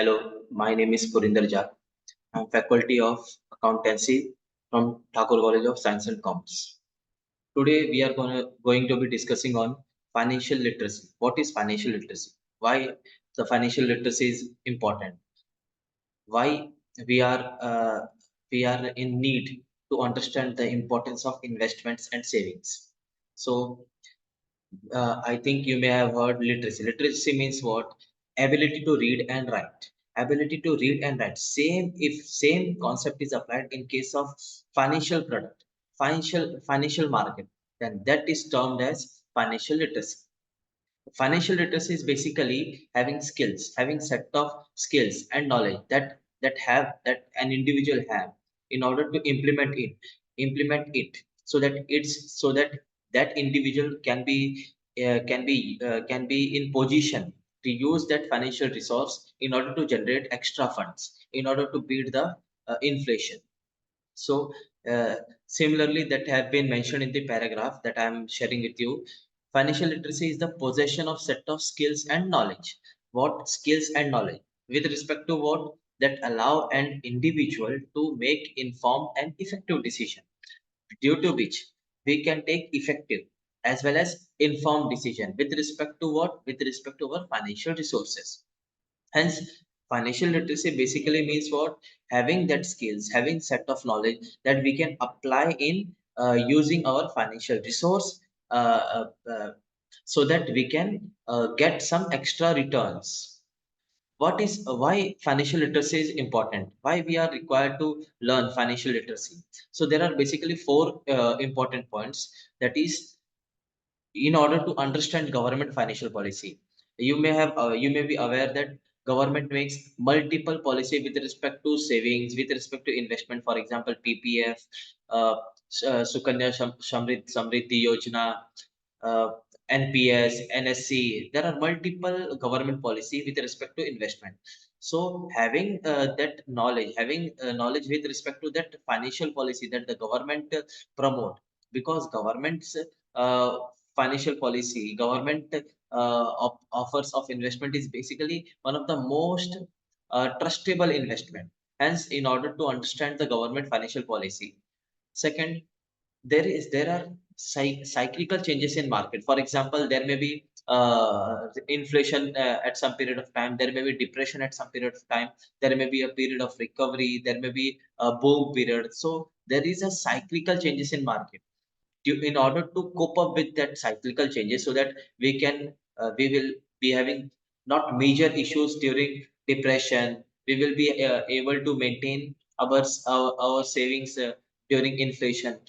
Hello, my name is Purinder Jha. I'm faculty of accountancy from Thakur College of Science and Commerce. Today we are going to be discussing on financial literacy. What is financial literacy? Why the financial literacy is important? Why we are uh, we are in need to understand the importance of investments and savings. So I think you may have heard literacy. Literacy means what? Ability to read and write. Ability to read and write. Same if same concept is applied in case of financial product, financial market, then that is termed as financial literacy. Financial literacy is basically having skills, having set of skills and knowledge that an individual have in order to implement it so that that individual can be in position to use that financial resource in order to generate extra funds in order to beat the inflation. So, similarly, that have been mentioned in the paragraph that I am sharing with you. Financial literacy is the possession of set of skills and knowledge. What skills and knowledge? With respect to what that allow an individual to make informed and effective decision, due to which we can take effective as well as informed decision with respect to what? With respect to our financial resources. Hence, financial literacy basically means what? Having that skills, having set of knowledge that we can apply in using our financial resource so that we can get some extra returns. What is why financial literacy is important? Why we are required to learn financial literacy? So there are basically four important points. That is, in order to understand government financial policy, you may be aware that government makes multiple policy with respect to savings, with respect to investment, for example ppf, sukanya samriddhi yojana, uh, nps, nsc. There are multiple government policy with respect to investment. So having that knowledge, having knowledge with respect to that financial policy that the government promote, because government's uh, financial policy, government offers of investment is basically one of the most trustable investment. Hence, in order to understand the government financial policy, second, there are cyclical changes in market. For example, there may be inflation at some period of time. There may be depression at some period of time. There may be a period of recovery. There may be a boom period. So there is a cyclical changes in market in order to cope up with that cyclical changes so that we will be having not major issues during depression. We will be able to maintain our savings during inflation.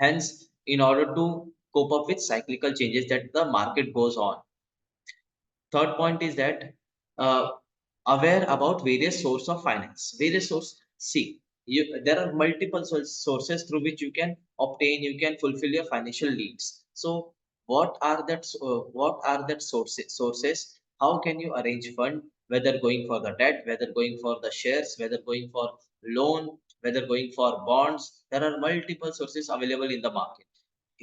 Hence, in order to cope up with cyclical changes that the market goes on. Third point is that uh, aware about various source of finance. Various source. See, there are multiple sources through which you can fulfill your financial needs. So, what are that sources? Sources. How can you arrange fund? Whether going for the debt, whether going for the shares, whether going for loan, whether going for bonds. There are multiple sources available in the market.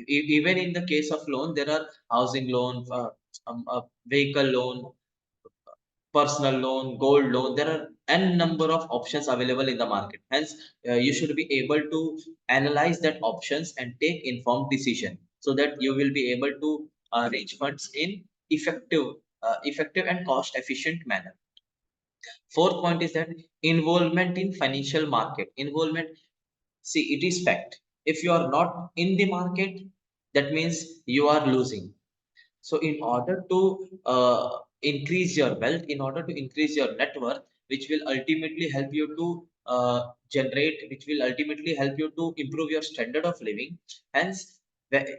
Even in the case of loan, there are housing loan, vehicle loan, personal loan, gold loan. There are n number of options available in the market. Hence, you should be able to analyze that options and take informed decision so that you will be able to reach funds in effective and cost efficient manner. Fourth point is that involvement in financial market. Involvement. See, it is fact. If you are not in the market, that means you are losing. So, in order to increase your wealth, in order to increase your net worth, which will ultimately help you to which will ultimately help you to improve your standard of living. Hence,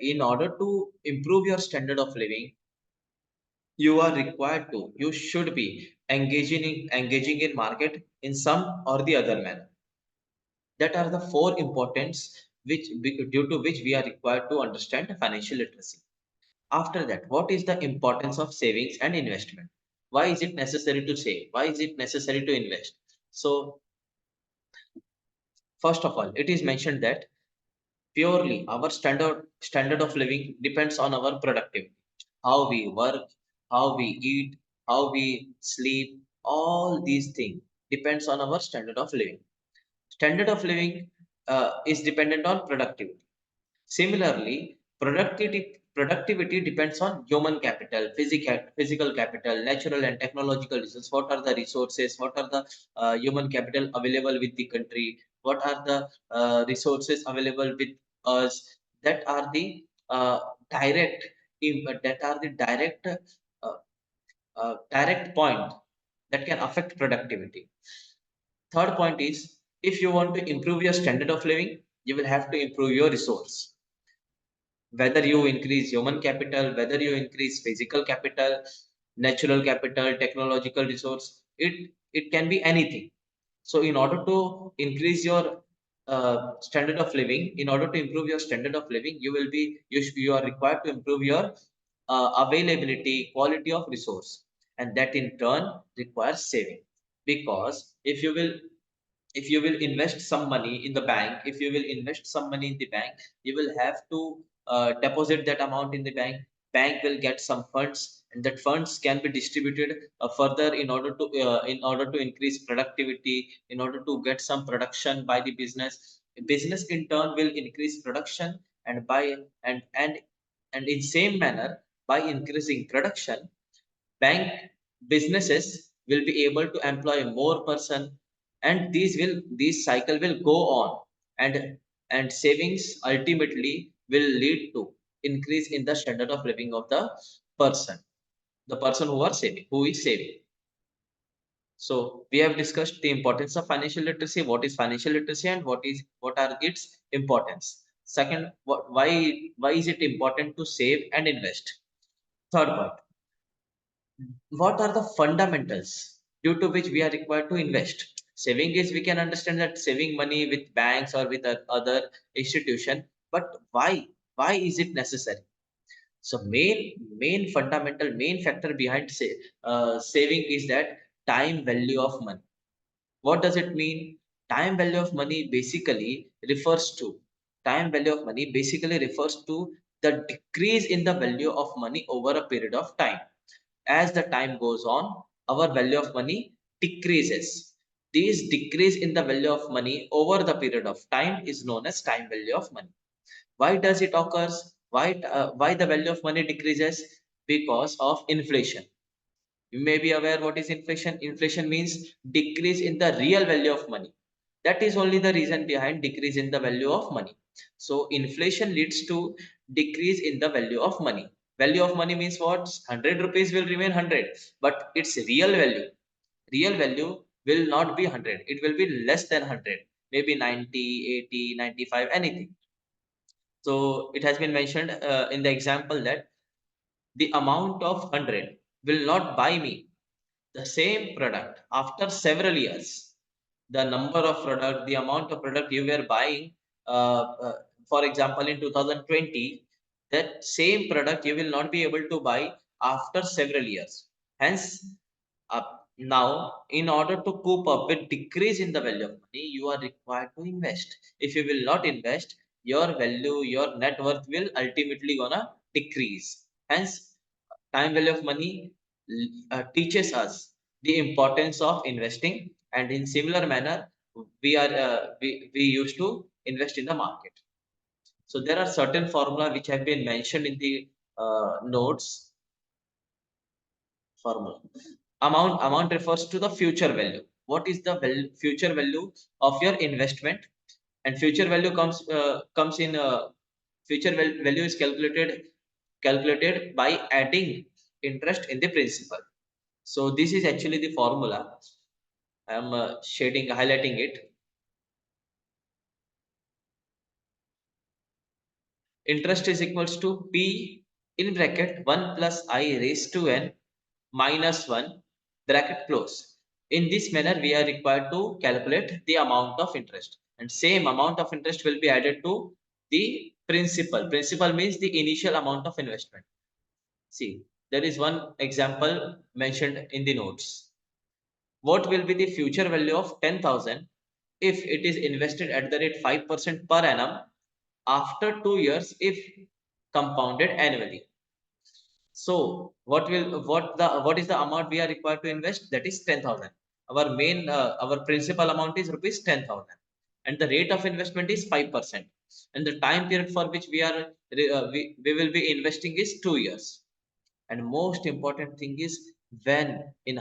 in order to improve your standard of living, you should be engaging in market in some or the other manner. That are the four importance due to which we are required to understand financial literacy. After that, what is the importance of savings and investment? Why is it necessary to save? Why is it necessary to invest? So, first of all, it is mentioned that purely our standard of living depends on our productivity. How we work, how we eat, how we sleep. All these things depends on our standard of living. Standard of living is dependent on productivity. Similarly, productivity depends on human capital, physical capital, natural and technological resources. What are the resources? What are the human capital available with the country? What are the resources available with us? That are the direct, that are the direct point that can affect productivity. Third point is, if you want to improve your standard of living, you will have to improve your resource. Whether you increase human capital, whether you increase physical capital, natural capital, technological resource, it can be anything. So in order to increase your standard of living, in order to improve your standard of living, you are required to improve your availability, quality of resource, and that in turn requires saving. Because if you will invest some money in the bank, if you will invest some money in the bank, you will have to deposit that amount in the bank will get some funds, and that funds can be distributed further in order to increase productivity, in order to get some production by the business in turn will increase production, and by and and in same manner, by increasing production, bank businesses will be able to employ more person, and these cycle will go on, and savings ultimately will lead to increase in the standard of living of person the person who is saving. So we have discussed the importance of financial literacy, what is financial literacy, and what are its importance. Second, why is it important to save and invest? Third point, what are the fundamentals due to which we are required to invest? Saving is, we can understand that saving money with banks or with other institution, but why is it necessary? So main fundamental main factor behind saving is that time value of money. What does it mean? Time value of money basically refers to time value of money basically refers to the decrease in the value of money over a period of time. As the time goes on, our value of money decreases. This decrease in the value of money over the period of time is known as time value of money. Why does it occurs? Why the value of money decreases? Because of inflation. You may be aware what is inflation. Inflation means decrease in the real value of money. That is only the reason behind decrease in the value of money. So inflation leads to decrease in the value of money. Value of money means what? 100 rupees will remain 100, but its real value will not be 100. It will be less than 100, maybe 90, 80, 95, anything. So it has been mentioned in the example that the amount of 100 will not buy me the same product after several years. The number of product, the amount of product you were buying, for example, in 2020, that same product you will not be able to buy after several years. Hence, now, in order to cope up with decrease in the value of money, you are required to invest. If you will not invest, your value, your net worth will ultimately gonna decrease. Hence, time value of money teaches us the importance of investing, and in similar manner, we used to invest in the market. So there are certain formula which have been mentioned in the notes. Formula, amount refers to the future value. What is the future value of your investment? And future value comes in value is calculated by adding interest in the principal. So this is actually the formula. I am highlighting it. Interest is equals to P in bracket 1 plus I raised to n minus 1 bracket close. In this manner, we are required to calculate the amount of interest, and same amount of interest will be added to the principal. Principal means the initial amount of investment. See, there is one example mentioned in the notes. What will be the future value of 10,000 if it is invested at the rate 5% per annum after 2 years if compounded annually? So what is the amount we are required to invest? That is 10,000. Our principal amount is rupees 10,000, and the rate of investment is 5%. And the time period for which we will be investing is 2 years. And most important thing is in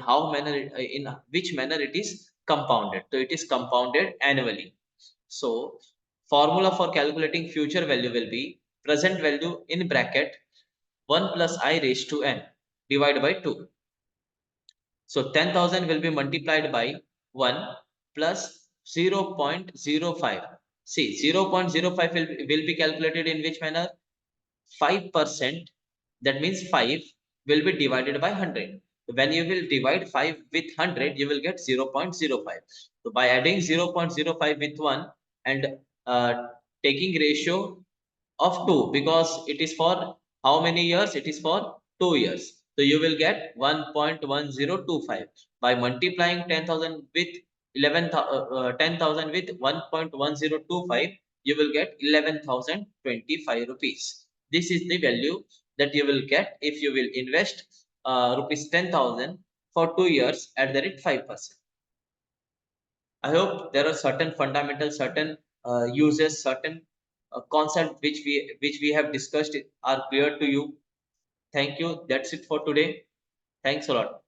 which manner it is compounded. So it is compounded annually. So formula for calculating future value will be present value in bracket 1 plus I raised to n divided by 2. So 10,000 will be multiplied by 1 plus 0.05. See, 0.05 will be calculated in which manner? 5%, that means 5 will be divided by 100. When you will divide 5 with 100, you will get 0.05. So by adding 0.05 with 1 and taking ratio of 2, because it is for how many years? It is for 2 years. So you will get 1.1025 by multiplying 10,000 with 10,000 with 1.1025, you will get 11,025 rupees. This is the value that you will get if you will invest rupees 10,000 for 2 years at the rate 5%. I hope there are certain fundamentals, certain uses, certain concepts which we have discussed are clear to you. Thank you. That's it for today. Thanks a lot.